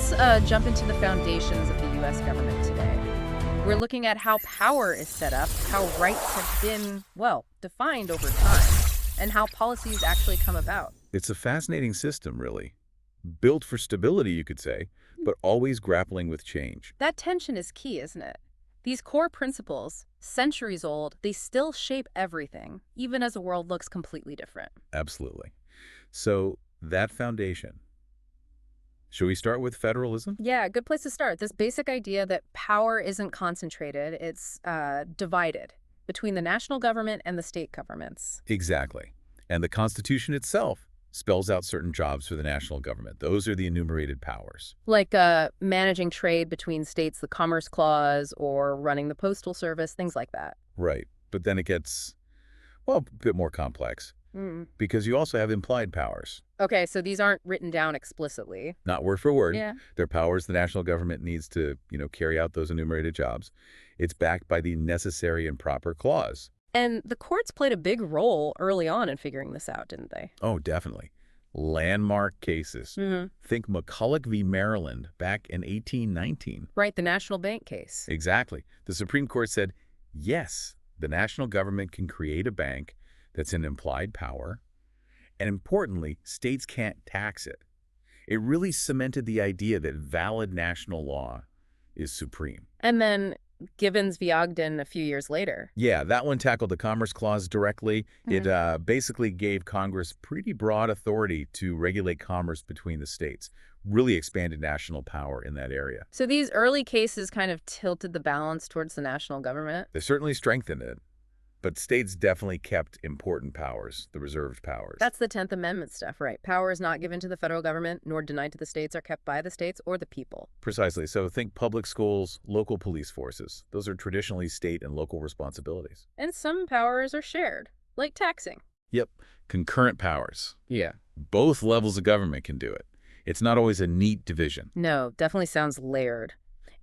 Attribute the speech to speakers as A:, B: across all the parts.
A: Let's jump into the foundations of the U.S. government today. We're looking at how power is set up, how rights have been, well, defined over time, and how policies actually come about.
B: It's a fascinating system, really. Built for stability, you could say, but always grappling with change.
A: That tension is key, isn't it? These core principles, centuries old, they still shape everything, even as the world looks completely different.
B: Absolutely. So, that foundation. Shall we start with federalism?
A: Yeah, good place to start. This basic idea that power isn't concentrated, it's divided between the national government and the state governments.
B: Exactly. And the Constitution itself spells out certain jobs for the national government. Those are the enumerated powers.
A: Like managing trade between states, the Commerce Clause, or running the Postal Service, things like that.
B: Right. But then it gets, well, a bit more complex. Because you also have implied powers.
A: Okay, so these aren't written down explicitly.
B: Not word for word.
A: Yeah.
B: They're powers the national government needs to, carry out those enumerated jobs. It's backed by the necessary and proper clause.
A: And the courts played a big role early on in figuring this out, didn't they?
B: Oh, definitely. Landmark cases. Think McCulloch v. Maryland back in 1819.
A: Right, the National Bank case.
B: Exactly. The Supreme Court said, yes, the national government can create a bank that's an implied power, and importantly, states can't tax it. It really cemented the idea that valid national law is supreme.
A: And then Gibbons v. Ogden a few years later.
B: Yeah, that one tackled the Commerce Clause directly. It basically gave Congress pretty broad authority to regulate commerce between the states, really expanded national power in that area.
A: So these early cases kind of tilted the balance towards the national government?
B: They certainly strengthened it. But states definitely kept important powers, the reserved powers.
A: That's the 10th Amendment stuff, right? Power is not given to the federal government, nor denied to the states, are kept by the states or the people.
B: Precisely. So think public schools, local police forces. Those are traditionally state and local responsibilities.
A: And some powers are shared, like taxing.
B: Yep. Concurrent powers.
A: Yeah.
B: Both levels of government can do it. It's not always a neat division.
A: No, definitely sounds layered.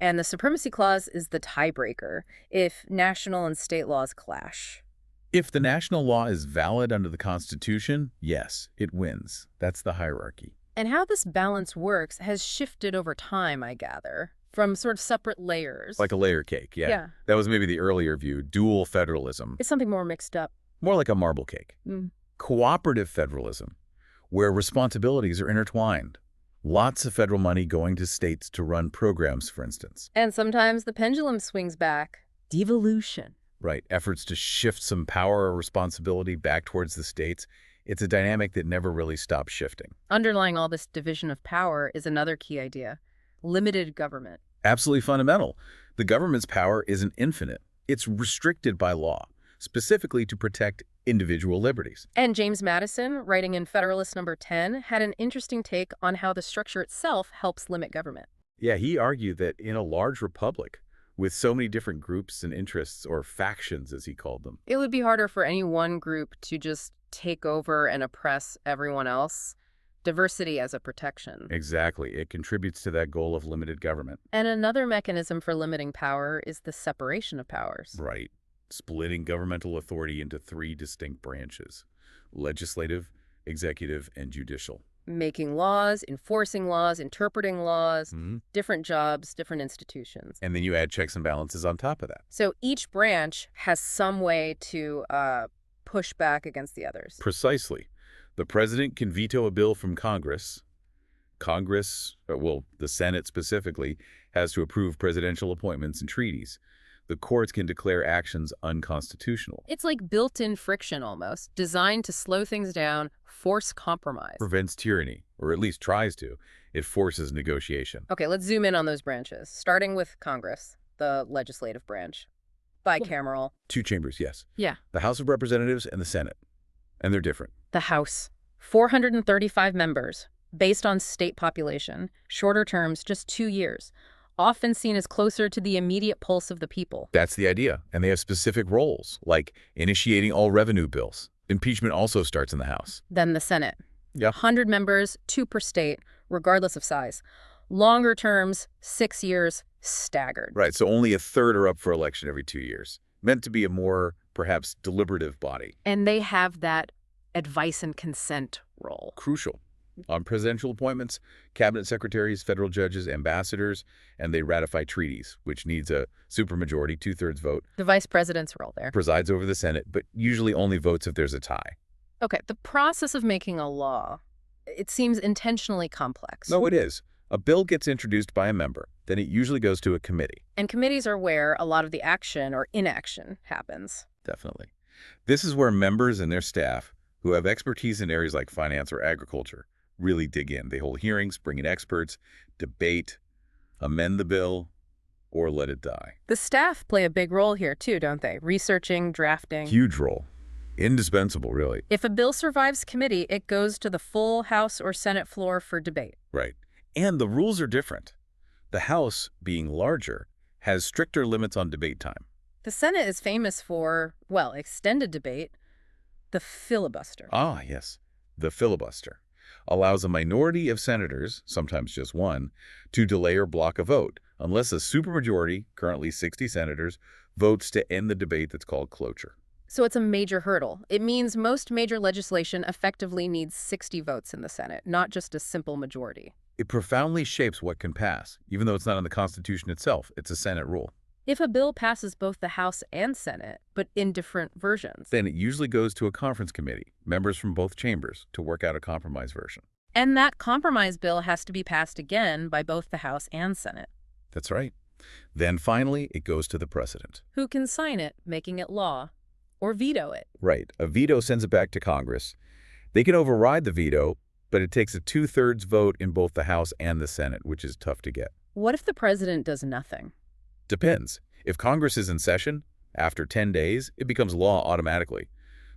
A: And the Supremacy Clause is the tiebreaker if national and state laws clash.
B: If the national law is valid under the Constitution, yes, it wins. That's the hierarchy.
A: And how this balance works has shifted over time, I gather, from sort of separate layers.
B: Like a layer cake, yeah. That was maybe the earlier view, dual federalism.
A: It's something more mixed up.
B: More like a marble cake. Cooperative federalism, where responsibilities are intertwined. Lots of federal money going to states to run programs, for instance.
A: And sometimes the pendulum swings back. Devolution.
B: Right. Efforts to shift some power or responsibility back towards the states. It's a dynamic that never really stops shifting.
A: Underlying all this division of power is another key idea. Limited government.
B: Absolutely fundamental. The government's power isn't infinite. It's restricted by law, specifically to protect individual liberties.
A: And James Madison, writing in Federalist Number 10, had an interesting take on how the structure itself helps limit government.
B: Yeah, he argued that in a large republic, with so many different groups and interests, or factions as he called them,
A: it would be harder for any one group to just take over and oppress everyone else. Diversity as a protection.
B: Exactly. It contributes to that goal of limited government.
A: And another mechanism for limiting power is the separation of powers.
B: Right. Splitting governmental authority into three distinct branches: legislative, executive, and judicial.
A: Making laws, enforcing laws, interpreting laws, different jobs, different institutions.
B: And then you add checks and balances on top of that.
A: So each branch has some way to push back against the others.
B: Precisely. The president can veto a bill from Congress. The Senate specifically, has to approve presidential appointments and treaties. The courts can declare actions unconstitutional.
A: It's like built-in friction almost, designed to slow things down, force compromise.
B: Prevents tyranny, or at least tries to. It forces negotiation.
A: Okay, let's zoom in on those branches, starting with Congress, the legislative branch. Bicameral.
B: Two chambers, yes.
A: Yeah.
B: The House of Representatives and the Senate. And they're different.
A: The House, 435 members, based on state population, shorter terms, just 2 years. Often seen as closer to the immediate pulse of the people.
B: That's the idea. And they have specific roles, like initiating all revenue bills. Impeachment also starts in the House.
A: Then the Senate.
B: Yeah.
A: 100 members, 2 per state, regardless of size. Longer terms, 6 years, staggered.
B: Right, so only a third are up for election every 2 years. Meant to be a more, perhaps, deliberative body.
A: And they have that advice and consent role.
B: Crucial. On presidential appointments, cabinet secretaries, federal judges, ambassadors, and they ratify treaties, which needs a supermajority, two-thirds vote,
A: The vice president's role there.
B: presides over the Senate, but usually only votes if there's a tie.
A: Okay, the process of making a law, it seems intentionally complex.
B: No, it is. A bill gets introduced by a member, then it usually goes to a committee.
A: And committees are where a lot of the action or inaction happens.
B: Definitely. This is where members and their staff, who have expertise in areas like finance or agriculture, really dig in. They hold hearings, bring in experts, debate, amend the bill, or let it die.
A: The staff play a big role here too, don't they? Researching, drafting.
B: Huge role. Indispensable, really.
A: If a bill survives committee, it goes to the full House or Senate floor for debate.
B: Right. And the rules are different. The House, being larger, has stricter limits on debate time.
A: The Senate is famous for, well, extended debate, the filibuster.
B: Ah, yes. The filibuster allows a minority of senators, sometimes just one, to delay or block a vote, unless a supermajority, currently 60 senators, votes to end the debate that's called cloture.
A: So it's a major hurdle. It means most major legislation effectively needs 60 votes in the Senate, not just a simple majority.
B: It profoundly shapes what can pass, even though it's not in the Constitution itself. It's a Senate rule.
A: If a bill passes both the House and Senate, but in different versions,
B: Then it usually goes to a conference committee, members from both chambers, to work out a compromise version.
A: and that compromise bill has to be passed again by both the House and Senate,
B: That's right. Then finally, it goes to the president.
A: who can sign it, making it law, or veto it.
B: Right. A veto sends it back to Congress. They can override the veto, but it takes a two-thirds vote in both the House and the Senate, which is tough to get.
A: What if the president does nothing?
B: Depends. If Congress is in session, after 10 days, it becomes law automatically.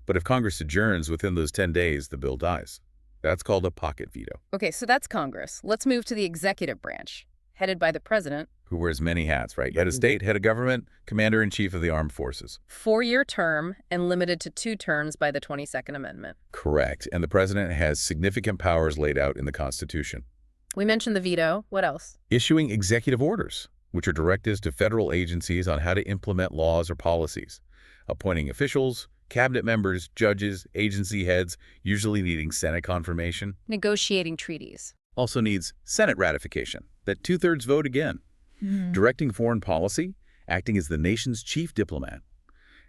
B: But if Congress adjourns within those 10 days, the bill dies. That's called a pocket veto,
A: Okay, so that's Congress. Let's move to the executive branch, headed by the president.
B: who wears many hats, right? Head of state, head of government, commander-in-chief of the armed forces.
A: 4-year term and limited to 2 terms by the 22nd Amendment.
B: Correct. And the president has significant powers laid out in the Constitution.
A: We mentioned the veto. What else?
B: Issuing executive orders, which are directives to federal agencies on how to implement laws or policies. Appointing officials, cabinet members, judges, agency heads, usually needing Senate confirmation.
A: Negotiating treaties.
B: Also needs Senate ratification, that two-thirds vote again. Directing foreign policy, acting as the nation's chief diplomat,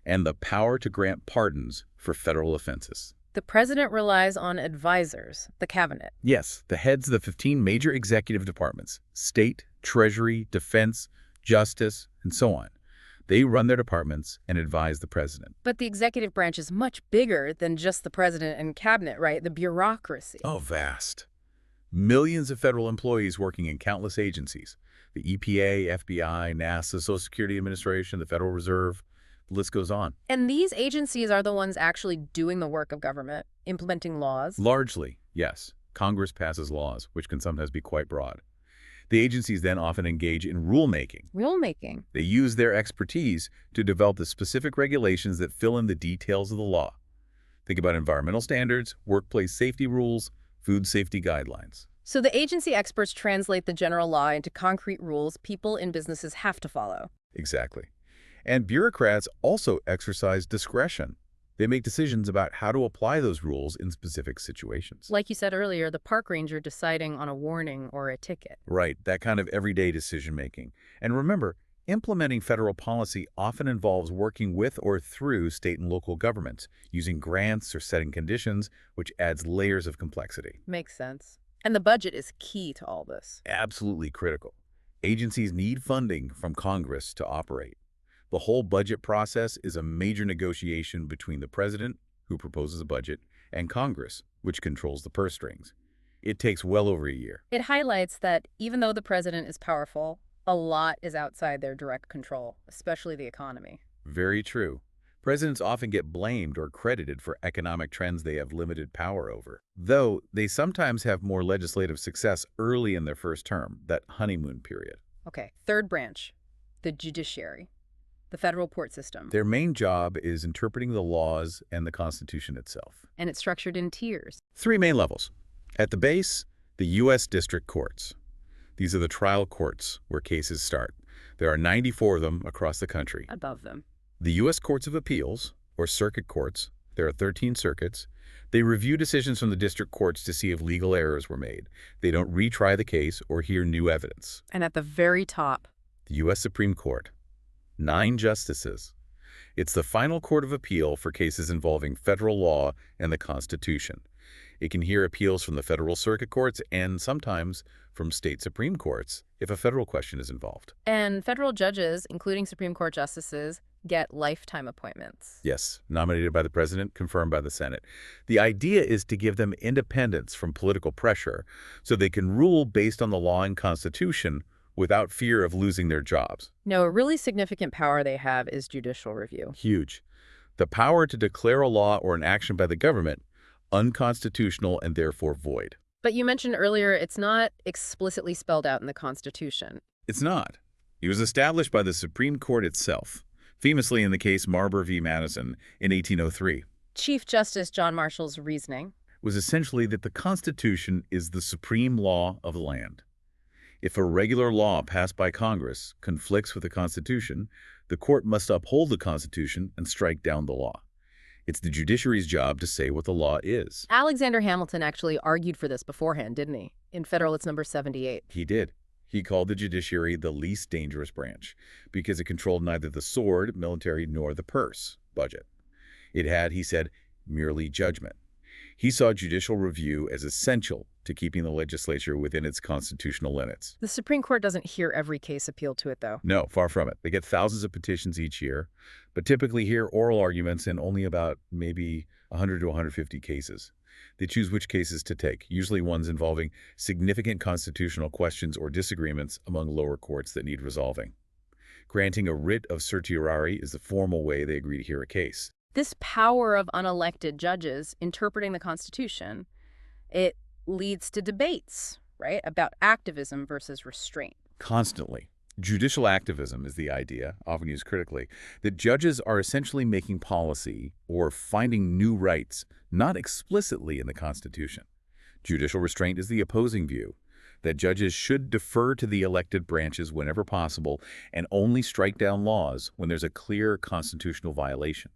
B: and the power to grant pardons for federal offenses.
A: The president relies on advisors, the cabinet.
B: Yes, the heads of the 15 major executive departments, state, treasury, defense, justice, and so on. They run their departments and advise the president.
A: But the executive branch is much bigger than just the president and cabinet, right? The bureaucracy.
B: Oh, vast. Millions of federal employees working in countless agencies. The EPA, FBI, NASA, Social Security Administration, the Federal Reserve, the list goes on.
A: And these agencies are the ones actually doing the work of government, implementing laws.
B: Largely, yes. Congress passes laws, which can sometimes be quite broad. The agencies then often engage in rulemaking.
A: Rulemaking.
B: They use their expertise to develop the specific regulations that fill in the details of the law. Think about environmental standards, workplace safety rules, food safety guidelines.
A: So the agency experts translate the general law into concrete rules people and businesses have to follow.
B: Exactly. And bureaucrats also exercise discretion. They make decisions about how to apply those rules in specific situations.
A: Like you said earlier, the park ranger deciding on a warning or a ticket.
B: Right, that kind of everyday decision-making. And remember, implementing federal policy often involves working with or through state and local governments, using grants or setting conditions, which adds layers of complexity.
A: Makes sense. And the budget is key to all this.
B: Absolutely critical. Agencies need funding from Congress to operate. The whole budget process is a major negotiation between the president, who proposes a budget, and Congress, which controls the purse strings. It takes well over a year.
A: It highlights that even though the president is powerful, a lot is outside their direct control, especially the economy.
B: Very true. Presidents often get blamed or credited for economic trends they have limited power over, though they sometimes have more legislative success early in their first term, that honeymoon period.
A: Okay, third branch, the judiciary, the federal court system.
B: Their main job is interpreting the laws and the Constitution itself.
A: And it's structured in tiers.
B: 3 main levels. At the base, the U.S. district courts. These are the trial courts where cases start. There are 94 of them across the country.
A: Above them.
B: The U.S. Courts of Appeals, or circuit courts, There are 13 circuits. They review decisions from the district courts to see if legal errors were made. They don't retry the case or hear new evidence.
A: And at the very top,
B: The U.S. Supreme Court. 9 justices. It's the final court of appeal for cases involving federal law and the Constitution. It can hear appeals from the federal circuit courts and sometimes from state supreme courts if a federal question is involved.
A: and federal judges, including Supreme Court justices, get lifetime appointments.
B: Yes, nominated by the president, confirmed by the Senate. The idea is to give them independence from political pressure so they can rule based on the law and Constitution without fear of losing their jobs.
A: No, a really significant power they have is judicial review.
B: Huge. The power to declare a law or an action by the government unconstitutional and therefore void.
A: But you mentioned earlier it's not explicitly spelled out in the Constitution.
B: It's not. It was established by the Supreme Court itself, famously in the case Marbury v. Madison in 1803.
A: Chief Justice John Marshall's reasoning
B: Was essentially that the Constitution is the supreme law of the land. If a regular law passed by Congress conflicts with the Constitution, the court must uphold the Constitution and strike down the law. It's the judiciary's job to say what the law is.
A: Alexander Hamilton actually argued for this beforehand, didn't he? In Federalist number 78.
B: He did. He called the judiciary the least dangerous branch because it controlled neither the sword, military, nor the purse budget. It had, he said, merely judgment. He saw judicial review as essential to keeping the legislature within its constitutional limits.
A: The Supreme Court doesn't hear every case appealed to it, though.
B: No, far from it. They get thousands of petitions each year, but typically hear oral arguments in only about maybe 100 to 150 cases. They choose which cases to take, usually ones involving significant constitutional questions or disagreements among lower courts that need resolving. Granting a writ of certiorari is the formal way they agree to hear a case.
A: This power of unelected judges interpreting the Constitution, it leads to debates, right, about activism versus restraint.
B: Constantly. Judicial activism is the idea, often used critically, that judges are essentially making policy or finding new rights, not explicitly in the Constitution. Judicial restraint is the opposing view, that judges should defer to the elected branches whenever possible and only strike down laws when there's a clear constitutional violation.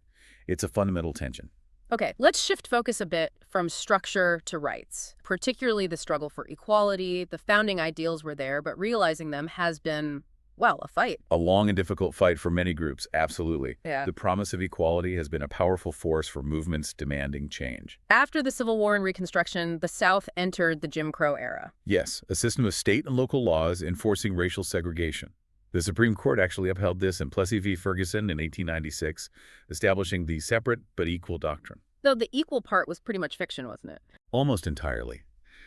B: It's a fundamental tension.
A: Okay, let's shift focus a bit from structure to rights, particularly the struggle for equality. The founding ideals were there, but realizing them has been, well, a fight.
B: A long and difficult fight for many groups, absolutely.
A: Yeah.
B: The promise of equality has been a powerful force for movements demanding change.
A: After the Civil War and Reconstruction, the South entered the Jim Crow era.
B: Yes, a system of state and local laws enforcing racial segregation. The Supreme Court actually upheld this in Plessy v. Ferguson in 1896, establishing the separate but equal doctrine.
A: Though the equal part was pretty much fiction, wasn't it?
B: Almost entirely.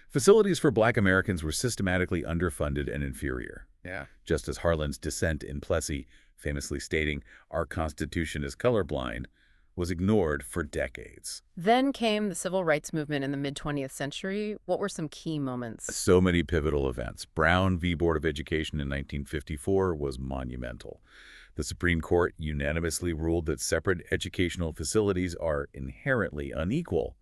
B: Facilities for Black Americans were systematically underfunded and inferior.
A: Yeah.
B: Justice Harlan's dissent in Plessy, famously stating, "Our Constitution is colorblind," was ignored for decades.
A: Then came the civil rights movement in the mid-20th century. What were some key moments?
B: So many pivotal events. Brown v. Board of Education in 1954 was monumental. The Supreme Court unanimously ruled that separate educational facilities are inherently unequal,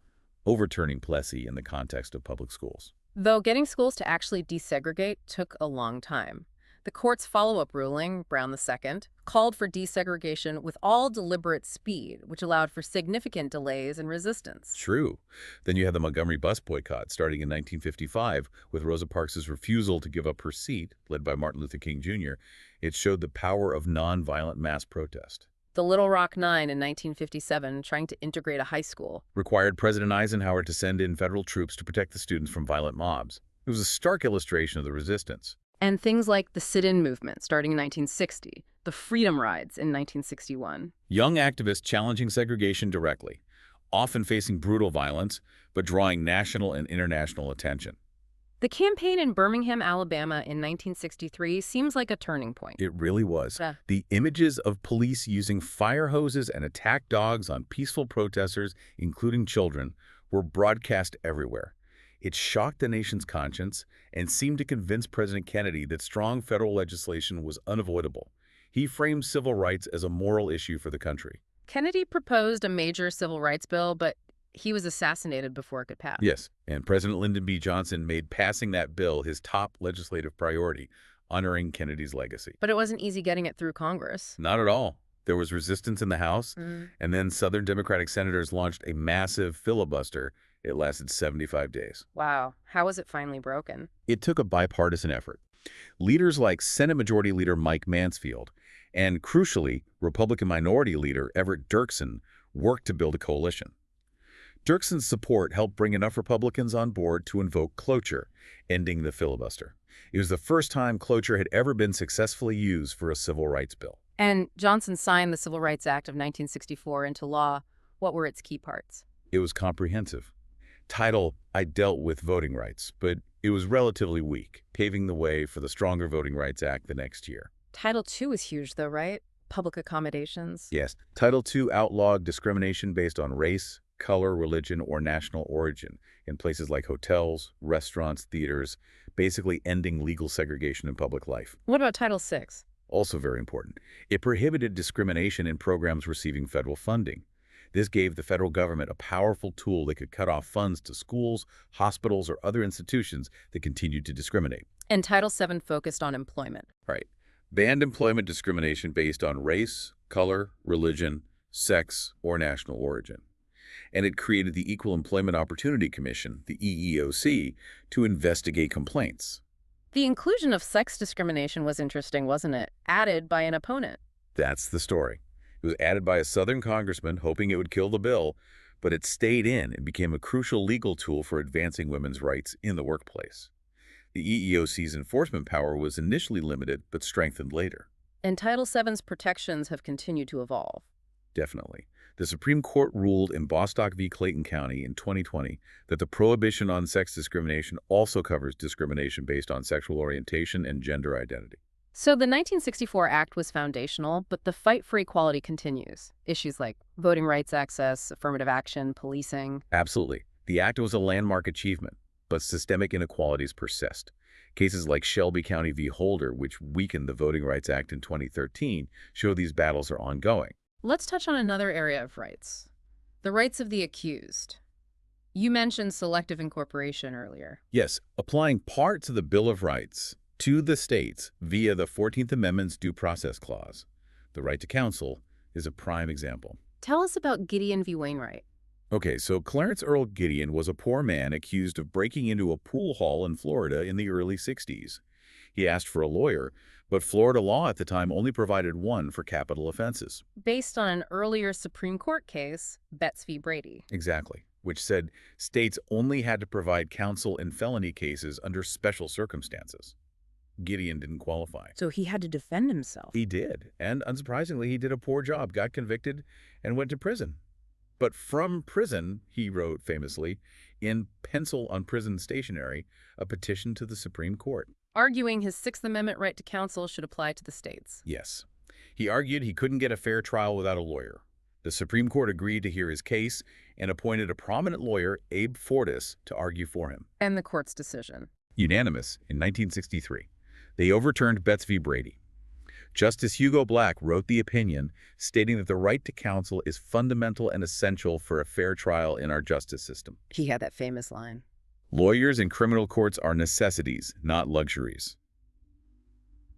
B: overturning Plessy in the context of public schools.
A: Though getting schools to actually desegregate took a long time. The court's follow-up ruling, Brown II, called for desegregation with all deliberate speed, which allowed for significant delays and resistance.
B: True. Then you had the Montgomery bus boycott starting in 1955 with Rosa Parks' refusal to give up her seat, led by Martin Luther King Jr. It showed the power of nonviolent mass protest.
A: The Little Rock Nine in 1957, trying to integrate a high school.
B: Required President Eisenhower to send in federal troops to protect the students from violent mobs. It was a stark illustration of the resistance.
A: And things like the sit-in movement starting in 1960, the Freedom Rides in 1961.
B: Young activists challenging segregation directly, often facing brutal violence, but drawing national and international attention.
A: The campaign in Birmingham, Alabama in 1963 seems like a turning point.
B: It really was.
A: Yeah.
B: The images of police using fire hoses and attack dogs on peaceful protesters, including children, were broadcast everywhere. It shocked the nation's conscience and seemed to convince President Kennedy that strong federal legislation was unavoidable. He framed civil rights as a moral issue for the country.
A: Kennedy proposed a major civil rights bill, but he was assassinated before it could pass.
B: Yes, and President Lyndon B. Johnson made passing that bill his top legislative priority, honoring Kennedy's legacy.
A: But it wasn't easy getting it through Congress.
B: Not at all. There was resistance in the House, and then Southern Democratic senators launched a massive filibuster. It lasted 75 days.
A: Wow. How was it finally broken?
B: It took a bipartisan effort. Leaders like Senate Majority Leader Mike Mansfield and, crucially, Republican Minority Leader Everett Dirksen worked to build a coalition. Dirksen's support helped bring enough Republicans on board to invoke cloture, ending the filibuster. It was the first time cloture had ever been successfully used for a civil rights bill.
A: And Johnson signed the Civil Rights Act of 1964 into law. What were its key parts?
B: It was comprehensive. Title, I dealt with voting rights, but it was relatively weak, paving the way for the stronger Voting Rights Act the next year.
A: Title II was huge, though, right? Public accommodations.
B: Yes, Title II outlawed discrimination based on race, color, religion, or national origin in places like hotels, restaurants, theaters, basically ending legal segregation in public life.
A: What about Title VI?
B: Also very important. It prohibited discrimination in programs receiving federal funding. This gave the federal government a powerful tool that could cut off funds to schools, hospitals, or other institutions that continued to discriminate.
A: And Title VII focused on employment.
B: Right. Banned employment discrimination based on race, color, religion, sex, or national origin. And it created the Equal Employment Opportunity Commission, the EEOC, to investigate complaints.
A: The inclusion of sex discrimination was interesting, wasn't it? Added by an opponent.
B: That's the story. It was added by a Southern congressman hoping it would kill the bill, but it stayed in and became a crucial legal tool for advancing women's rights in the workplace. The EEOC's enforcement power was initially limited, but strengthened later.
A: And Title VII's protections have continued to evolve.
B: Definitely. The Supreme Court ruled in Bostock v. Clayton County in 2020 that the prohibition on sex discrimination also covers discrimination based on sexual orientation and gender identity.
A: So the 1964 Act was foundational, but the fight for equality continues. Issues like voting rights access, affirmative action, policing.
B: Absolutely. The act was a landmark achievement, but systemic inequalities persist. Cases like Shelby County v. Holder, which weakened the Voting Rights Act in 2013, show these battles are ongoing.
A: Let's touch on another area of rights, the rights of the accused. You mentioned selective incorporation earlier.
B: Yes, applying parts of the Bill of Rights to the states via the 14th Amendment's Due Process Clause. The right to counsel is a prime example.
A: Tell us about Gideon v. Wainwright.
B: Okay, so Clarence Earl Gideon was a poor man accused of breaking into a pool hall in Florida in the early 60s. He asked for a lawyer, but Florida law at the time only provided one for capital offenses.
A: Based on an earlier Supreme Court case, Betts v. Brady.
B: Exactly, which said states only had to provide counsel in felony cases under special circumstances. Gideon didn't qualify.
A: So he had to defend himself.
B: He did, and unsurprisingly, he did a poor job, got convicted, and went to prison. But from prison, he wrote famously, in pencil on prison stationery, a petition to the Supreme Court.
A: Arguing his Sixth Amendment right to counsel should apply to the states.
B: Yes. He argued he couldn't get a fair trial without a lawyer. The Supreme Court agreed to hear his case and appointed a prominent lawyer, Abe Fortas, to argue for him.
A: And the court's decision.
B: Unanimous in 1963. They overturned Betts v. Brady. Justice Hugo Black wrote the opinion, stating that the right to counsel is fundamental and essential for a fair trial in our justice system.
A: He had that famous line.
B: Lawyers in criminal courts are necessities, not luxuries.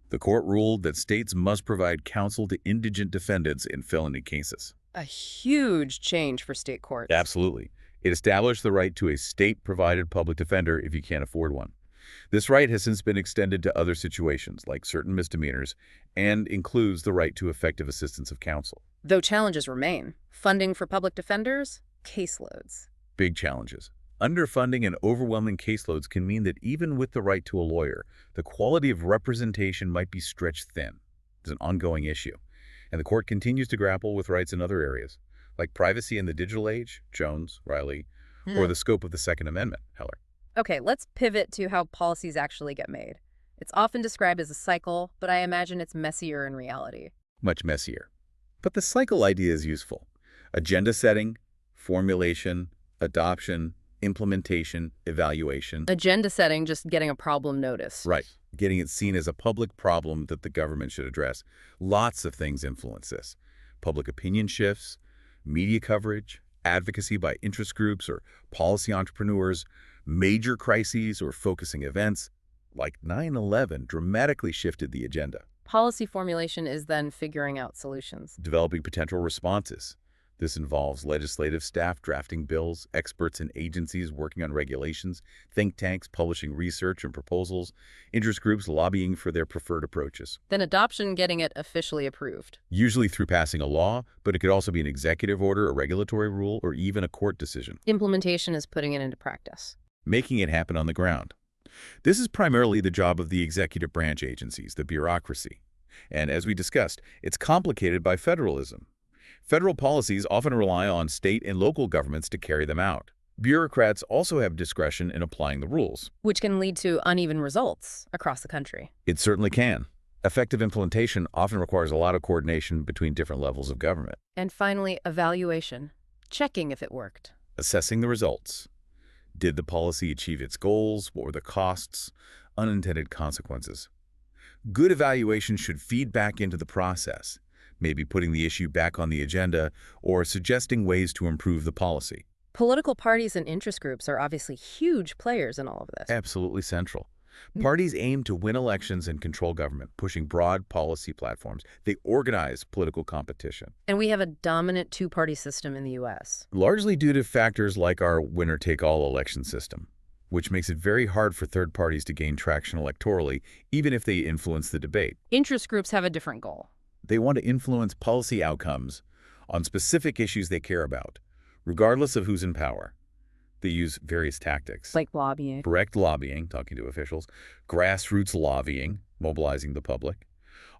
B: The court ruled that states must provide counsel to indigent defendants in felony cases.
A: A huge change for state courts.
B: Absolutely. It established the right to a state-provided public defender if you can't afford one. This right has since been extended to other situations, like certain misdemeanors, and includes the right to effective assistance of counsel.
A: Though challenges remain. Funding for public defenders, caseloads.
B: Big challenges. Underfunding and overwhelming caseloads can mean that even with the right to a lawyer, the quality of representation might be stretched thin. It's an ongoing issue. And the court continues to grapple with rights in other areas, like privacy in the digital age, Jones, Riley, or the scope of the Second Amendment, Heller.
A: Okay, let's pivot to how policies actually get made. It's often described as a cycle, but I imagine it's messier in reality.
B: Much messier. But the cycle idea is useful. Agenda setting, formulation, adoption, implementation, evaluation.
A: Agenda setting, just getting a problem noticed.
B: Right. Getting it seen as a public problem that the government should address. Lots of things influence this. Public opinion shifts, media coverage, advocacy by interest groups or policy entrepreneurs, major crises or focusing events, like 9/11 dramatically shifted the agenda.
A: policy formulation is then figuring out solutions.
B: Developing potential responses. This involves legislative staff drafting bills, experts and agencies working on regulations, think tanks publishing research and proposals, interest groups lobbying for their preferred approaches.
A: Then adoption, getting it officially approved.
B: Usually through passing a law, but it could also be an executive order, a regulatory rule, or even a court decision.
A: Implementation is putting it into practice.
B: Making it happen on the ground. This is primarily the job of the executive branch agencies, the bureaucracy. And as we discussed, it's complicated by federalism. Federal policies often rely on state and local governments to carry them out. Bureaucrats also have discretion in applying the rules.
A: Which can lead to uneven results across the country.
B: It certainly can. Effective implementation often requires a lot of coordination between different levels of government.
A: And finally, evaluation. Checking if it worked.
B: Assessing the results. Did the policy achieve its goals? What were the costs? Unintended consequences. Good evaluation should feed back into the process, maybe putting the issue back on the agenda or suggesting ways to improve the policy.
A: Political parties and interest groups are obviously huge players in all of this.
B: Absolutely central. Parties aim to win elections and control government, pushing broad policy platforms. They organize political competition.
A: And we have a dominant two-party system in the U.S.
B: Largely due to factors like our winner-take-all election system, which makes it very hard for third parties to gain traction electorally, even if they influence the debate.
A: Interest groups have a different goal.
B: They want to influence policy outcomes on specific issues they care about, regardless of who's in power. They use various tactics.
A: Like lobbying.
B: Direct lobbying, talking to officials, grassroots lobbying, mobilizing the public.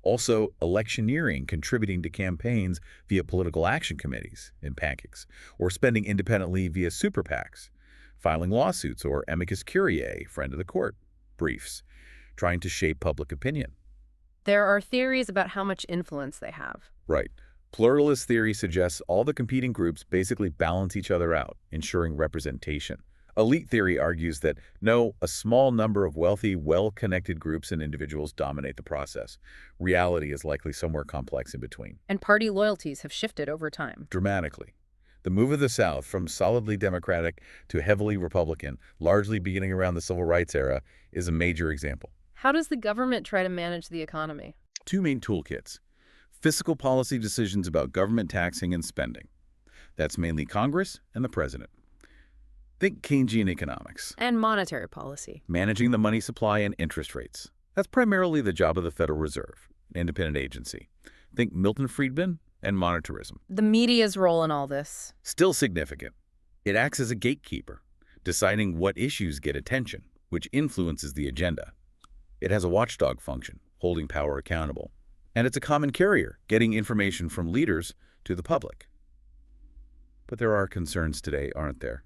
B: Also, electioneering, contributing to campaigns via political action committees in pancakes, or spending independently via super PACs, filing lawsuits or amicus curiae, friend of the court, briefs, trying to shape public opinion.
A: There are theories about how much influence they have.
B: Right. Pluralist theory suggests all the competing groups basically balance each other out, ensuring representation. Elite theory argues that, no, a small number of wealthy, well-connected groups and individuals dominate the process. Reality is likely somewhere complex in between.
A: And party loyalties have shifted over time.
B: Dramatically. The move of the South from solidly Democratic to heavily Republican, largely beginning around the Civil Rights era, is a major example.
A: How does the government try to manage the economy?
B: Two main toolkits. Fiscal policy decisions about government taxing and spending. That's mainly Congress and the president. Think Keynesian economics.
A: And monetary policy.
B: Managing the money supply and interest rates. That's primarily the job of the Federal Reserve, an independent agency. Think Milton Friedman and monetarism.
A: The media's role in all this.
B: Still significant. It acts as a gatekeeper, deciding what issues get attention, which influences the agenda. It has a watchdog function, holding power accountable. And it's a common carrier, getting information from leaders to the public. But there are concerns today, aren't there,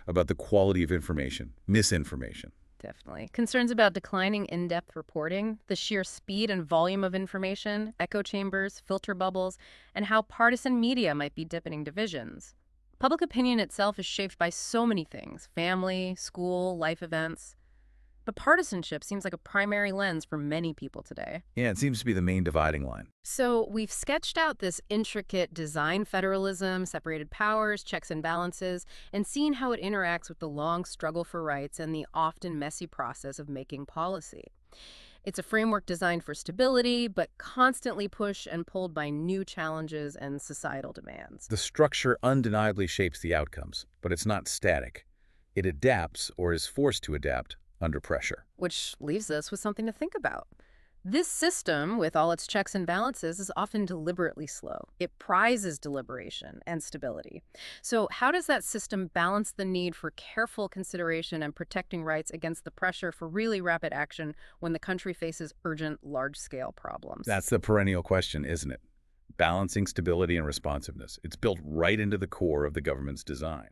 B: about the quality of information, misinformation.
A: Definitely. Concerns about declining in-depth reporting, the sheer speed and volume of information, echo chambers, filter bubbles, and how partisan media might be deepening divisions. Public opinion itself is shaped by so many things: family, school, life events. But partisanship seems like a primary lens for many people today.
B: Yeah, it seems to be the main dividing line.
A: So we've sketched out this intricate design federalism, separated powers, checks and balances, and seen how it interacts with the long struggle for rights and the often messy process of making policy. It's a framework designed for stability, but constantly pushed and pulled by new challenges and societal demands.
B: The structure undeniably shapes the outcomes, but it's not static. It adapts, or is forced to adapt, under pressure.
A: Which leaves us with something to think about. This system, with all its checks and balances, is often deliberately slow. It prizes deliberation and stability. So how does that system balance the need for careful consideration and protecting rights against the pressure for really rapid action when the country faces urgent, large-scale problems?
B: That's the perennial question, isn't it? Balancing stability and responsiveness. It's built right into the core of the government's design.